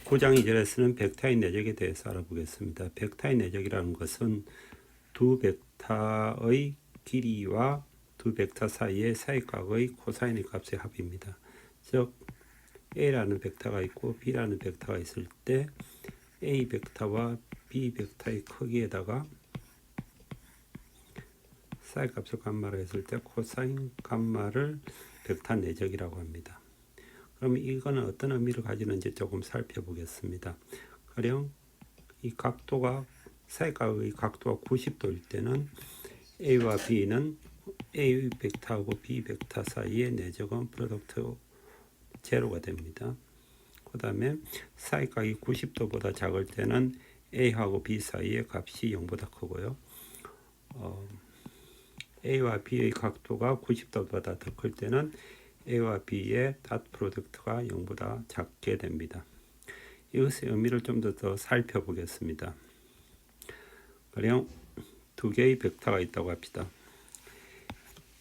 9장 2절에서는 벡터의 내적에 대해서 알아보겠습니다. 벡터의 내적이라는 것은 두 벡터의 길이와 두 벡터 사이의 사이각의 코사인의 값의 합입니다. 즉 A라는 벡터가 있고 B라는 벡터가 있을 때 A 벡터와 B 벡터의 크기에다가 사이 값을 감마로 했을 때 코사인 감마를 벡터 내적이라고 합니다. 그럼 이거는 어떤 의미를 가지는지 조금 살펴보겠습니다. 가령 이 각도가 사이각의 각도가 90도일 때는 A와 B는 A 벡터하고 B 벡터 사이의 내적은 프로덕트 제로가 됩니다. 그 다음에 사이각이 90도보다 작을 때는 A하고 B 사이의 값이 0보다 크고요. A와 B의 각도가 90도보다 더 클 때는 A와 B의 닷 프로덕트가 0보다 작게 됩니다. 이것의 의미를 좀 더 살펴보겠습니다. 가령 두 개의 벡터가 있다고 합시다.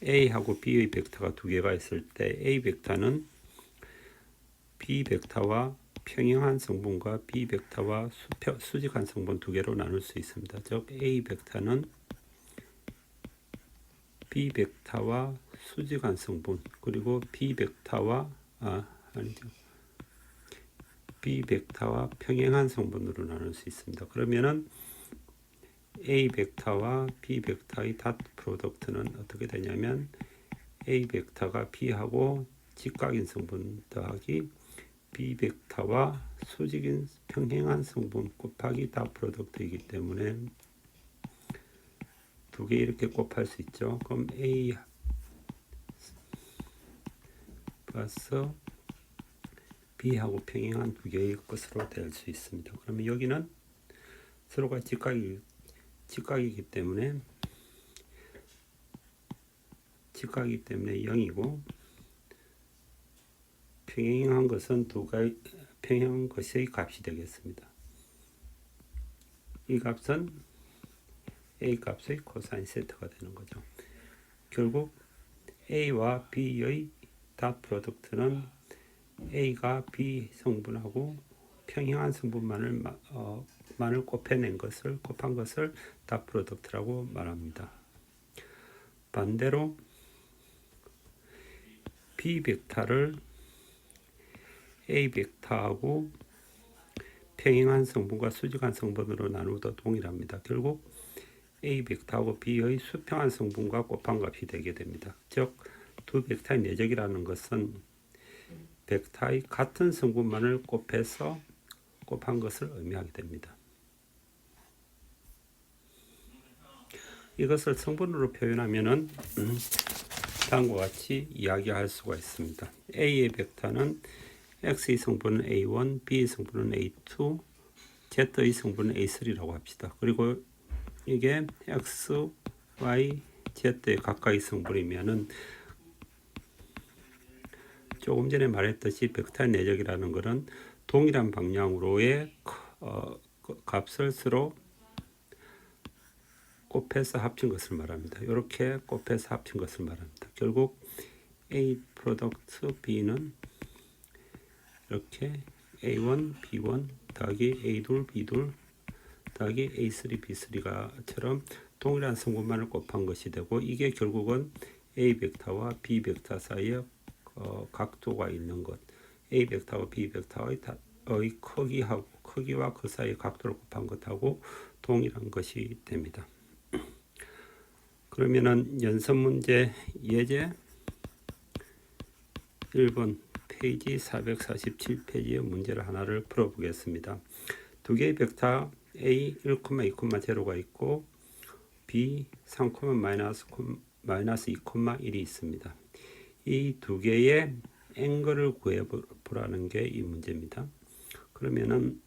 A하고 B의 벡터가 두 개가 있을 때 A 벡터는 B 벡터와 평행한 성분과 B 벡터와 수직한 성분 두 개로 나눌 수 있습니다. 즉 A 벡터는 B 벡터와 수직한 성분 그리고 B 벡터와 B 벡터와 평행한 성분으로 나눌 수 있습니다. 그러면은 A 벡터와 B 벡터의 닷 프로덕트는 어떻게 되냐면 A 벡터가 B하고 직각인 성분 더하기 B 벡터와 수직인 평행한 성분 곱하기 닷 프로덕트이기 때문에 두 개 이렇게 곱할 수 있죠. 그럼 A 플러스 B하고 평행한 두 개의 것으로 될 수 있습니다. 그러면 여기는 서로가 직각이기 때문에 0이고 평행한 것은 두 가지 평행한 것의 값이 되겠습니다. 이 값은 A 값의 코사인 세트가 되는 거죠. 결국 A와 B의 닷 프로덕트는 A가 B 성분하고 평행한 성분만을 곱해낸 것을 곱한 것을 닷 프로덕트라고 말합니다. 반대로 B 벡터를 A 벡터하고 평행한 성분과 수직한 성분으로 나누도 동일합니다. 결국 A 벡터하고 B의 수평한 성분과 곱한 값이 되게 됩니다. 즉 두 벡터의 내적이라는 것은 벡터의 같은 성분만을 곱해서 곱한 것을 의미하게 됩니다. 이것을 성분으로 표현하면은 다음과 같이 이야기할 수가 있습니다. A의 벡터는 X의 성분은 A1, B의 성분은 A2, Z의 성분은 A3라고 합시다. 그리고 이게 X, Y, Z의 각각의 성분이면은 조금 전에 말했듯이 벡터의 내적이라는 것은 동일한 방향으로의 값을 서로 곱해서 합친 것을 말합니다. 이렇게 곱해서 합친 것을 말합니다. 결국 A 프로덕트 B는 이렇게 A1, B1 더하기 A2, B2 더하기 A3, B3가처럼 동일한 성분만을 곱한 것이 되고 이게 결국은 A 벡터와 B 벡터 사이에 각도가 있는 것, A 벡터와 B 벡터의 크기와 그 사이의 각도를 곱한 것하고 동일한 것이 됩니다. 그러면은 연습 문제 예제 1번 페이지 447페이지의 문제를 하나를 풀어보겠습니다. 두 개의 벡터 A 1,2,0가 있고 B 3, 마이너스 2,1이 있습니다. 이 두 개의 앵글을 구해보라는 게 이 문제입니다. 그러면은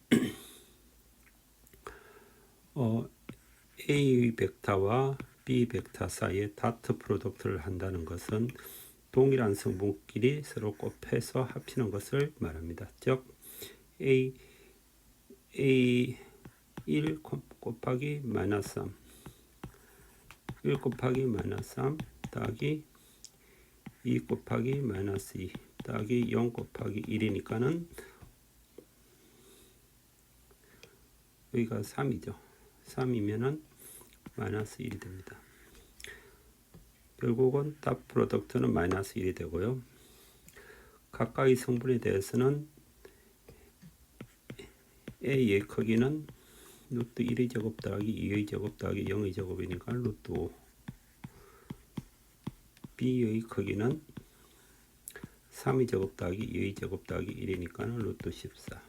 A 벡터와 B 벡터 사이에 다트 프로덕트를 한다는 것은 동일한 성분끼리 서로 곱해서 합치는 것을 말합니다. 즉 A1 곱하기 마이너스 3 1 곱하기 마이너스 3 더하기 2 곱하기 마이너스 2 더하기 0 곱하기 1이니까는 여기가 3이죠. 3이면은 마이너스 1이 됩니다. 결국은 탑 프로덕트는 마이너스 1이 되고요. 각각의 성분에 대해서는 A의 크기는 루트 1의 제곱 더하기 2의 제곱 더하기 0의 제곱이니까 루트 5. B의 크기는 3의 제곱 더하기 2의 제곱 더하기 1이니까 루트 14.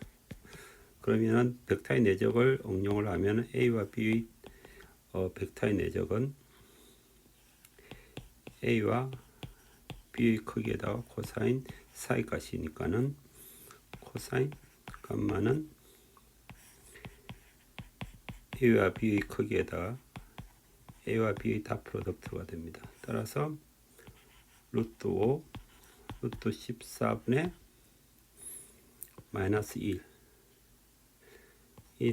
그러면은 벡터의 내적을 응용을 하면 A와 B의 벡터의 내적은 A와 B의 크기에다가 코사인 사이 값이니까는 코사인 값만은 A와 B의 크기에다가 A와 B의 다 프로덕트가 됩니다. 따라서 루트 5 루트 14분의 마이너스 1이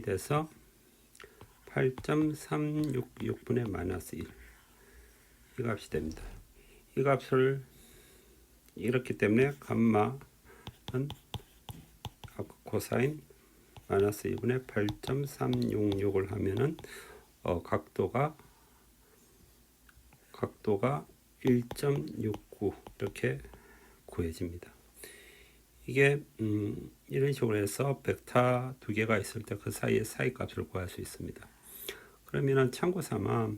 돼서 8.366분의 마이너스 1 이 값이 됩니다. 이 값을 이렇기 때문에 감마는 코사인 마이너스 2분의 8.366을 하면은 각도가 1.69 이렇게 구해집니다. 이게 이런 식으로 해서 벡터 두 개가 있을 때 그 사이의 사이 값을 구할 수 있습니다. 그러면은 참고 삼아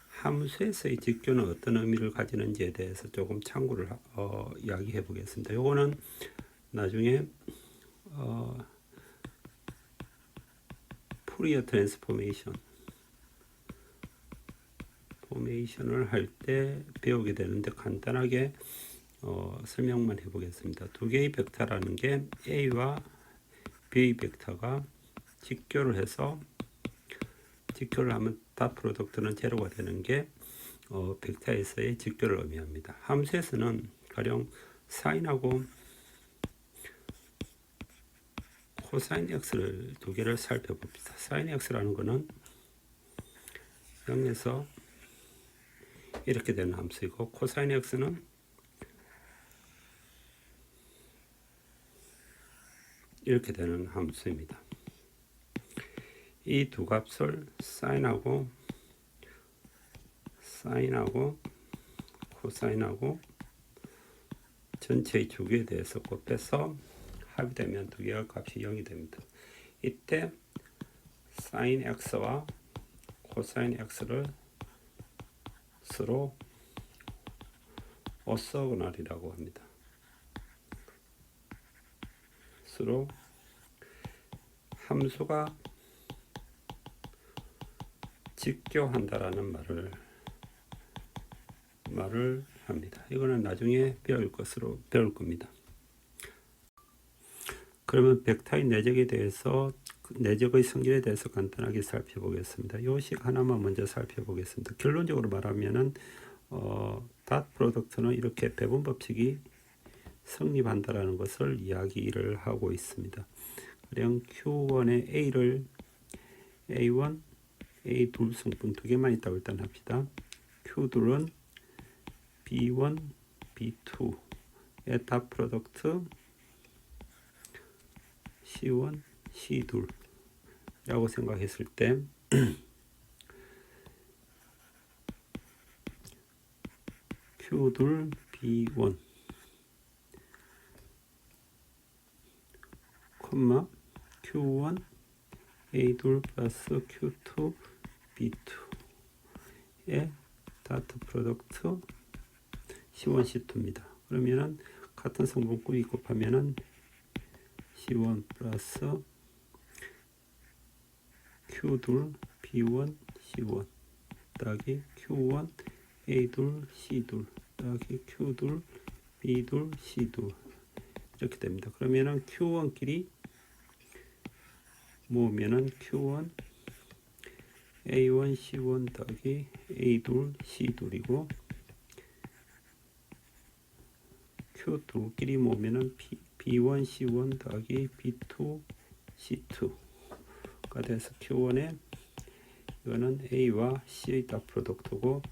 함수에서의 직교는 어떤 의미를 가지는지에 대해서 조금 참고를 이야기해 보겠습니다. 요거는 나중에 푸리어 트랜스포메이션을 할 때 배우게 되는데 간단하게 설명만 해보겠습니다. 두 개의 벡터라는 게 A와 B의 벡터가 직교를 해서 직교를 하면 닷 프로덕트는 제로가 되는 게 벡터에서의 직교를 의미합니다. 함수에서는 가령 사인하고 코사인 x를 두 개를 살펴봅시다. 사인 x라는 거는 0에서 이렇게 되는 함수이고 코사인 x는 이렇게 되는 함수입니다. 이 두 값을 사인하고 코사인하고 전체의 주기에 대해서 곱해서 합이 되면 두 개의 값이 0이 됩니다. 이때 사인 x와 코사인 x를 서로 오소고널이라고 합니다. 서로 함수가 직교한다라는 말을 합니다. 이거는 나중에 배울 겁니다. 그러면 벡터의 내적에 대해서 내적의 성질에 대해서 간단하게 살펴보겠습니다. 이 식 하나만 먼저 살펴보겠습니다. 결론적으로 말하면은 닷 프로덕트는 이렇게 배분 법칙이 성립한다라는 것을 이야기를 하고 있습니다. 그냥 Q1의 A를 A1, A2 성분 두 개만 있다고 일단 합시다. Q2는 B1, B2의 닷 프로덕트 C1, C2라고 생각했을 때 Q2 B1 Q1 A2 플러스 Q2 B2의 다트 프로덕트 C1, C2입니다. 그러면은 같은 성분끼리 곱하면은 C1 플러스 Q2 B1 C1 더하기 Q1 A2 C2 더하기 Q2 B2 C2 이렇게 됩니다. 그러면은 Q1끼리 모으면은 Q1 A1 C1 더하기 A2 C2이고 Q2끼리 모으면은 B1 C1 더하기 B2 C2가 돼서 Q1에 이거는 A와 C의 닷 프로덕트고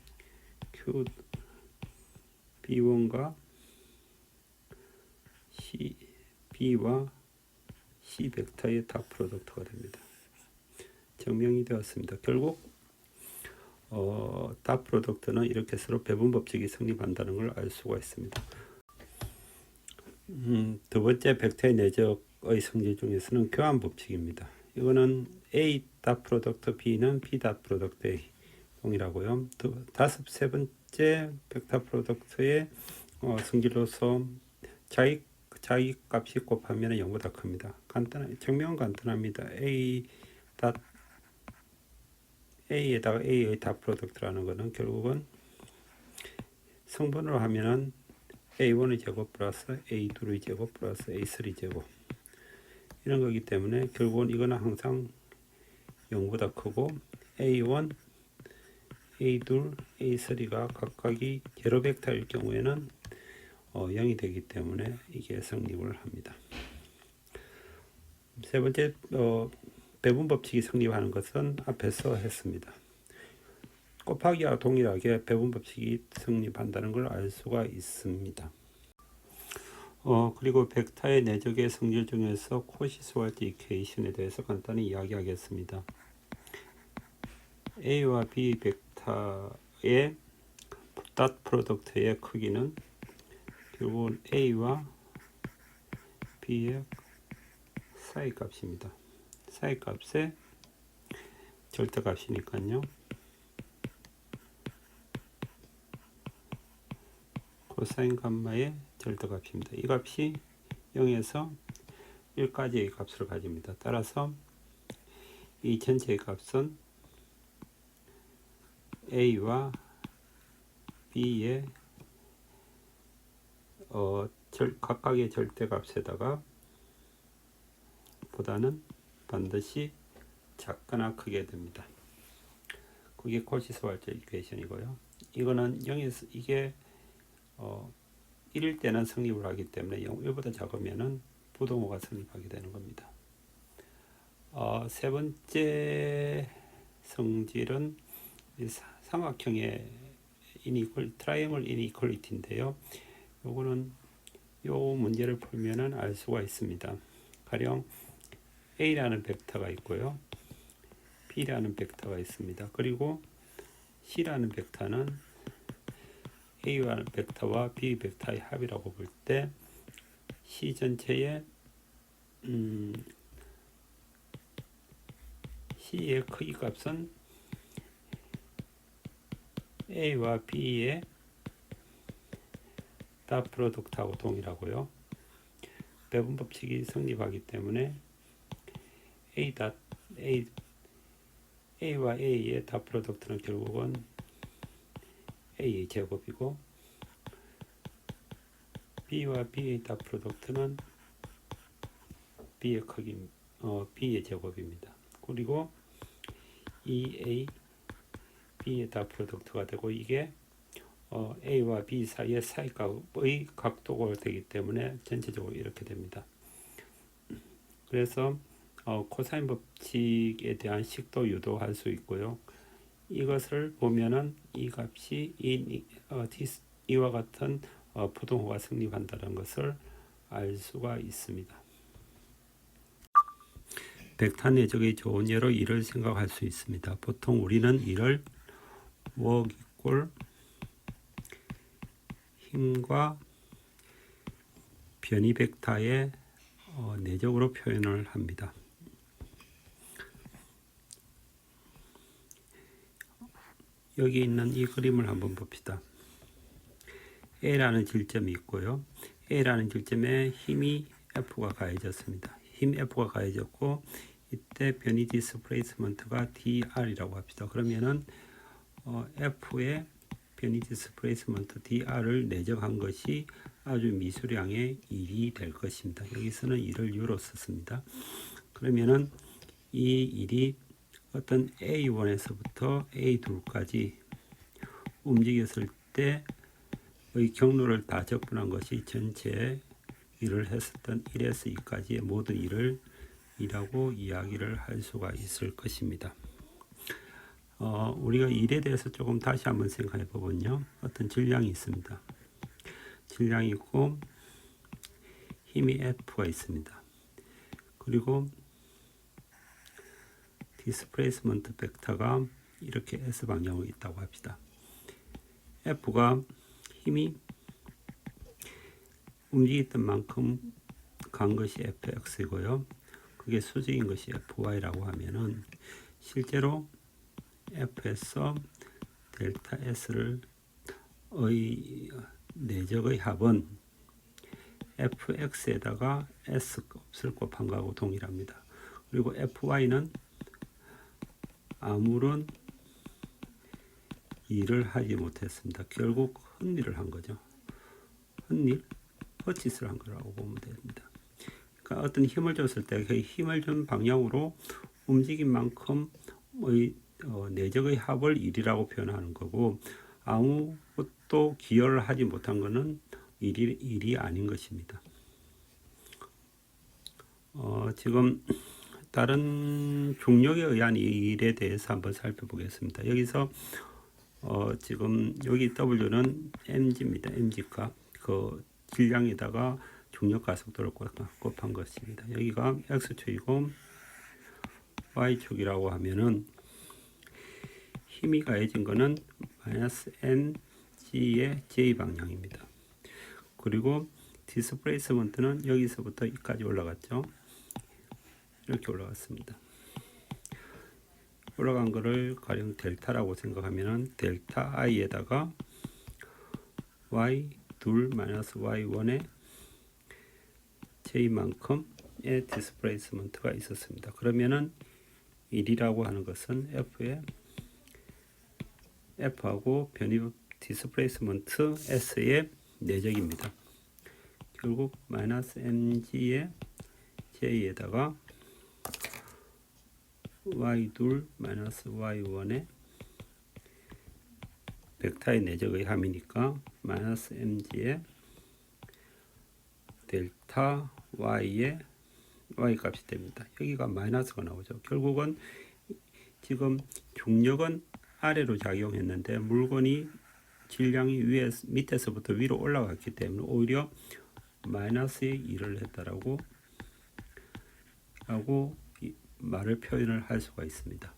B1과 B와 C 벡터의 닷 프로덕트가 됩니다. 증명이 되었습니다. 결국 닷 프로덕트는 이렇게 서로 배분 법칙이 성립한다는 걸 알 수가 있습니다. 두 번째 벡터의 내적의 성질 중에서는 교환 법칙입니다. 이거는 A 닷 프로덕트 B는 B 닷 프로덕트 A 동일하고요. 세 번째 벡터 프로덕트의 성질로서 자기 값이 곱하면 0보다 큽니다. 증명은 간단합니다. A에다가 A의 닷 프로덕트라는 것은 결국은 성분으로 하면은 A1의 제곱 플러스 A2의 제곱 플러스 A3 제곱 이런 거기 때문에 결국은 이거는 항상 0보다 크고 A1, A2, A3가 각각이 제로 벡터일 경우에는 0이 되기 때문에 이게 성립을 합니다. 세 번째 배분 법칙이 성립하는 것은 앞에서 했습니다. 곱하기와 동일하게 배분 법칙이 성립한다는 걸 알 수가 있습니다. 그리고 벡터의 내적의 성질 중에서 코시스왈트 이퀘이션에 대해서 간단히 이야기하겠습니다. A와 B 벡터의 닷 프로덕트의 크기는 결국은 A와 B의 사이 값입니다. 사이 값의 절대값이니까요. 코사인 감마의 절대값입니다. 이 값이 0에서 1까지의 값을 가집니다. 따라서 이 전체의 값은 A와 B의 각각의 절대값에다가 보다는 반드시 작거나 크게 됩니다. 그게 코시스왈트 이퀘이션이고요. 이거는 0에서 이게 1일 때는 성립을 하기 때문에 1보다 작으면은 부동호가 성립하게 되는 겁니다. 세 번째 성질은 삼각형의 트라이앵글 이니퀄리티인데요. 요거는 요 문제를 풀면은 알 수가 있습니다. 가령 A라는 벡터가 있고요. B라는 벡터가 있습니다. 그리고 C라는 벡터는 A와 벡터와 B 벡터의 합이라고 볼 때 C 전체의 C의 크기 값은 A와 B의 닷 프로덕트하고 동일하고요. 배분 법칙이 성립하기 때문에 A와 A의 닷 프로덕트는 결국은 A의 제곱이고 B와 B의 닷 프로덕트는 B의 크기 B의 제곱입니다. 그리고 EA B의 닷 프로덕트가 되고 이게 A와 B 사이의 사이값의 각도가 되기 때문에 전체적으로 이렇게 됩니다. 그래서 코사인 법칙에 대한 식도 유도할 수 있고요. 이것을 보면은 이 값이 이와 같은 부동호가 성립한다는 것을 알 수가 있습니다. 벡터 내적의 좋은 예로 이를 생각할 수 있습니다. 보통 우리는 이를 work equal 힘과 변이 벡터의 내적으로 표현을 합니다. 여기 있는 이 그림을 한번 봅시다. A라는 질점이 있고요. A라는 질점에 힘이 F가 가해졌습니다. 힘 F가 가해졌고 이때 변이 디스플레이스먼트가 DR이라고 합시다. 그러면은 F의 변이 디스플레이스먼트 DR을 내적한 것이 아주 미수량의 1이 될 것입니다. 여기서는 1을 U로 썼습니다. 그러면은 이 1이 어떤 A1에서부터 A2까지 움직였을 때의 경로를 다 적분한 것이 전체 일을 했었던 1에서 2까지의 모든 일을 이라고 이야기를 할 수가 있을 것입니다. 우리가 일에 대해서 조금 다시 한번 생각해 보면요. 어떤 질량이 있습니다. 질량이 있고 힘이 F가 있습니다. 그리고 디스플레이스먼트 벡터가 이렇게 S 방향으로 있다고 합시다. F가 힘이 움직였던 만큼 간 것이 fx이고요. 그게 수직인 것이 fy라고 하면은 실제로 f에서 델타 s를 내적의 합은 fx에다가 s 값을 곱한 거하고 동일합니다. 그리고 fy는 아무런 일을 하지 못했습니다. 결국 헛일을 한 거죠. 헛짓을 한 거라고 보면 됩니다. 그러니까 어떤 힘을 줬을 때 그 힘을 준 방향으로 움직인 만큼의 내적의 합을 일이라고 표현하는 거고, 아무것도 기여를 하지 못한 것은 일이 아닌 것입니다. 지금 다른 중력에 의한 일에 대해서 한번 살펴보겠습니다. 여기서 지금 여기 W는 mg입니다. mg가 그 질량에다가 중력 가속도를 곱한 것입니다. 여기가 x축이고 y축이라고 하면은 힘이 가해진 거는 마이너스 mg의 j 방향입니다. 그리고 디스플레이스먼트는 여기서부터 여기까지 올라갔죠. 이렇게 올라갔습니다. 올라간 거를 가령 델타라고 생각하면은 델타 i에다가 y2 마이너스 y1의 j만큼의 디스플레이스먼트가 있었습니다. 그러면은 1이라고 하는 것은 F하고 변이 디스플레이스먼트 S의 내적입니다. 결국 마이너스 mg의 j에다가 y2 마이너스 y1의 벡터의 내적의 함이니까 마이너스 mg의 델타 y의 y 값이 됩니다. 여기가 마이너스가 나오죠. 결국은 지금 중력은 아래로 작용했는데 물건이 질량이 밑에서부터 위로 올라갔기 때문에 오히려 마이너스의 일을 했다라고 말을 표현을 할 수가 있습니다.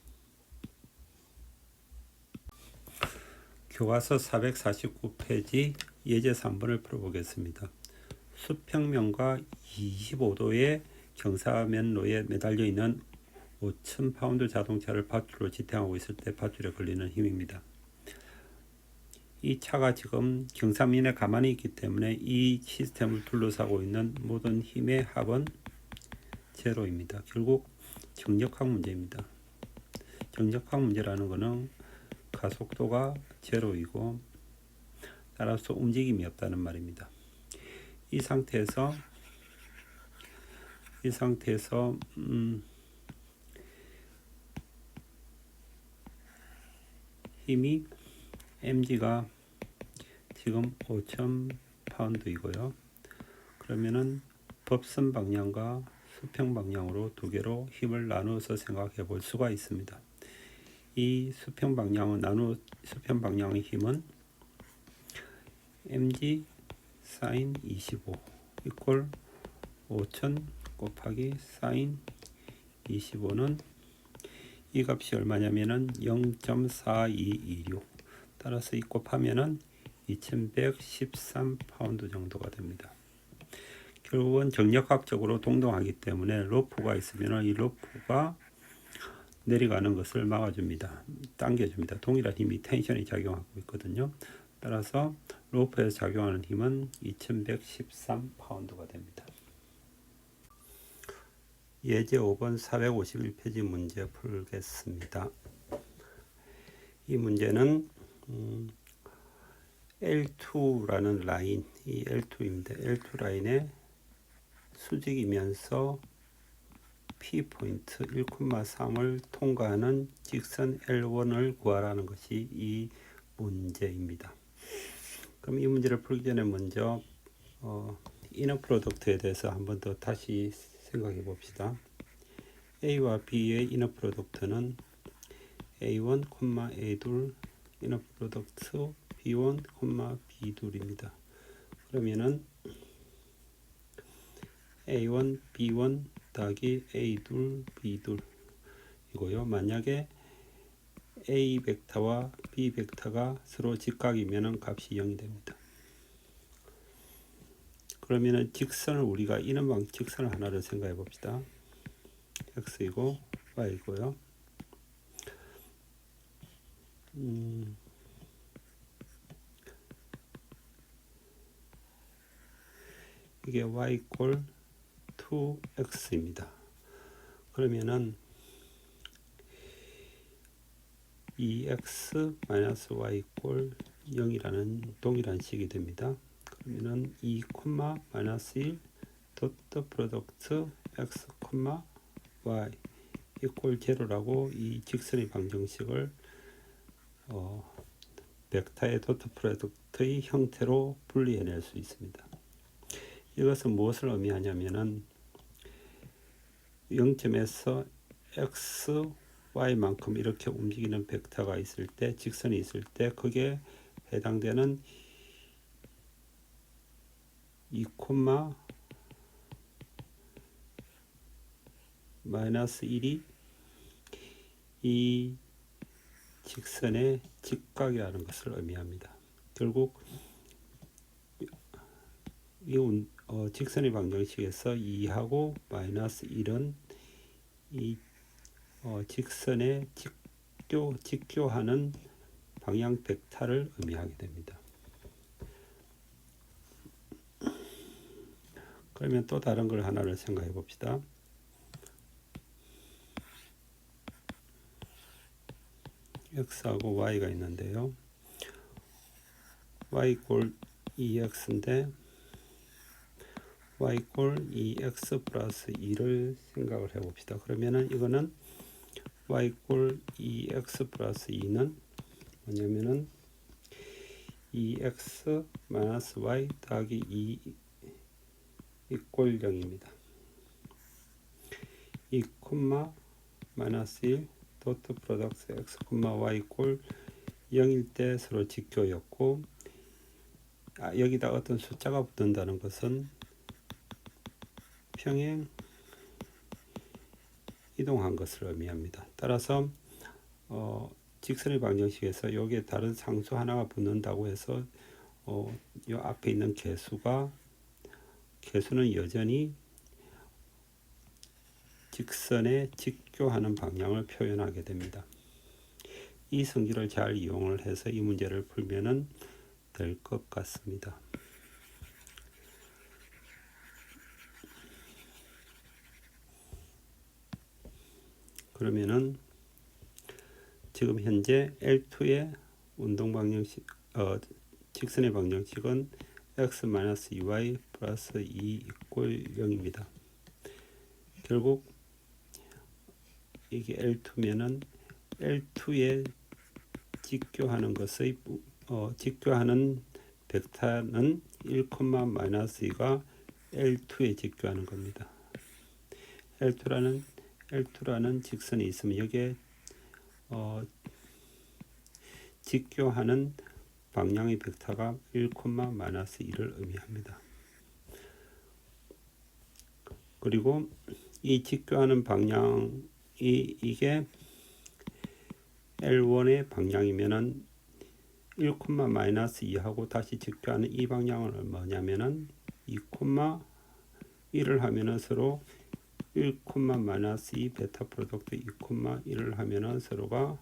교과서 449페이지 예제 3번을 풀어보겠습니다. 수평면과 25도의 경사면로에 매달려 있는 5,000파운드 자동차를 밧줄로 지탱하고 있을 때 밧줄에 걸리는 힘입니다. 이 차가 지금 경사면에 가만히 있기 때문에 이 시스템을 둘러싸고 있는 모든 힘의 합은 제로입니다. 결국 정력학 문제입니다. 정력학 문제라는 것은 가속도가 제로이고 따라서 움직임이 없다는 말입니다. 이 상태에서 힘이 mg가 지금 5,000파운드이고요. 그러면은 법선 방향과 수평 방향으로 두 개로 힘을 나누어서 생각해 볼 수가 있습니다. 이 수평 방향의 힘은 mg sin 25 이퀄 5,000 곱하기 sin 25는 이 값이 얼마냐면은 0.4226 따라서 이 곱하면은 2113파운드 정도가 됩니다. 결국은 정력학적으로 동동하기 때문에 로프가 있으면 이 로프가 내려가는 것을 막아줍니다. 당겨줍니다. 동일한 힘이 텐션이 작용하고 있거든요. 따라서 로프에서 작용하는 힘은 2113파운드가 됩니다. 예제 5번 451페이지 문제 풀겠습니다. 이 문제는 L2라는 라인, 이 L2입니다. L2 라인에 수직이면서 P포인트 1,3을 통과하는 직선 L1을 구하라는 것이 이 문제입니다. 그럼 이 문제를 풀기 전에 먼저 이너 프로덕트에 대해서 한 번 더 다시 생각해 봅시다. A와 B의 이너 프로덕트는 A1, A2 이너 프로덕트 B1, B2입니다. 그러면은 A1, B1 더하기 A2, B2 이고요. 만약에 A 벡터와 B 벡터가 서로 직각이면 값이 0이 됩니다. 그러면은 직선을 우리가 이런 방식 직선을 하나를 생각해 봅시다. x이고 y이고요. 이게 y 꼴 2x입니다. 그러면은 2x-y 꼴 0이라는 동일한 식이 됩니다. 그러면은 2, -1 도트 프로덕트 x, y 이꼴 제로라고 이 직선의 방정식을 벡터의 도트 프로덕트의 형태로 분리해낼 수 있습니다. 이것은 무엇을 의미하냐면은 0점에서 x, y만큼 이렇게 움직이는 벡터가 있을 때, 직선이 있을 때 그게 해당되는 2, -1이 이 직선의 직각이라는 것을 의미합니다. 결국 이 직선의 방정식에서 2하고 -1은 이 직선의 직교하는 방향 벡터를 의미하게 됩니다. 그러면 또 다른 걸 하나를 생각해 봅시다. x하고 y가 있는데요. y 꼴 2x인데 y 꼴 2x 플러스 2를 생각을 해 봅시다. 그러면은 이거는 y 꼴 2x 플러스 2는 뭐냐면은 2x 마이너스 y 더하기 2 이꼴 0입니다. 2, 마이너스 1 도트 프로덕트 x, y 꼴 0일 때 서로 직교였고, 여기다 어떤 숫자가 붙는다는 것은 평행 이동한 것을 의미합니다. 따라서 직선의 방정식에서 여기에 다른 상수 하나가 붙는다고 해서 이 앞에 있는 개수는 여전히 직선에 직교하는 방향을 표현하게 됩니다. 이 성질을 잘 이용을 해서 이 문제를 풀면은 될 것 같습니다. 그러면은 지금 현재 L2의 운동 방정식, 직선의 방정식은 x-2y 플러스 2 이꼴 0입니다. 결국 이게 L2면은 L2에 직교하는 것의 직교하는 벡터는 1,-2가 L2에 직교하는 겁니다. L2라는 직선이 있으면 여기에 직교하는 방향의 벡터가 1,-2를 의미합니다. 그리고 이 직교하는 방향이 이게 L1의 방향이면은 1,-2하고 다시 직교하는 이 방향은 뭐냐면은 2,1을 하면은 서로 1,-2 베타 프로덕트 2,1을 하면은 서로가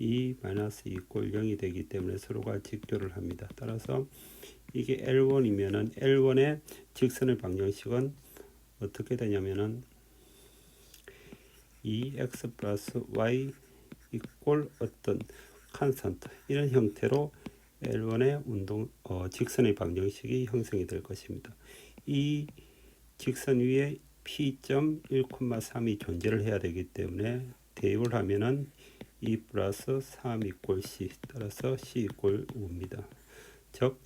2-2 이꼴 0이 되기 때문에 서로가 직교를 합니다. 따라서 이게 L1이면은 L1의 직선의 방정식은 어떻게 되냐면은 2x 플러스 y 이꼴 어떤 콘스턴트 이런 형태로 L1의 직선의 방정식이 형성이 될 것입니다. 이 직선 위에 P.1,3이 존재를 해야 되기 때문에 대입을 하면은 2 플러스 3 이꼴 C 따라서 C 이꼴 5입니다. 즉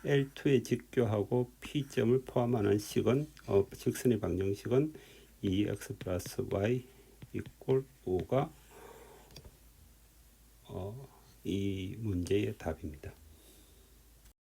L2에 직교하고 P점을 포함하는 식은 직선의 방정식은 2x 플러스 y 이꼴 5가 이 문제의 답입니다.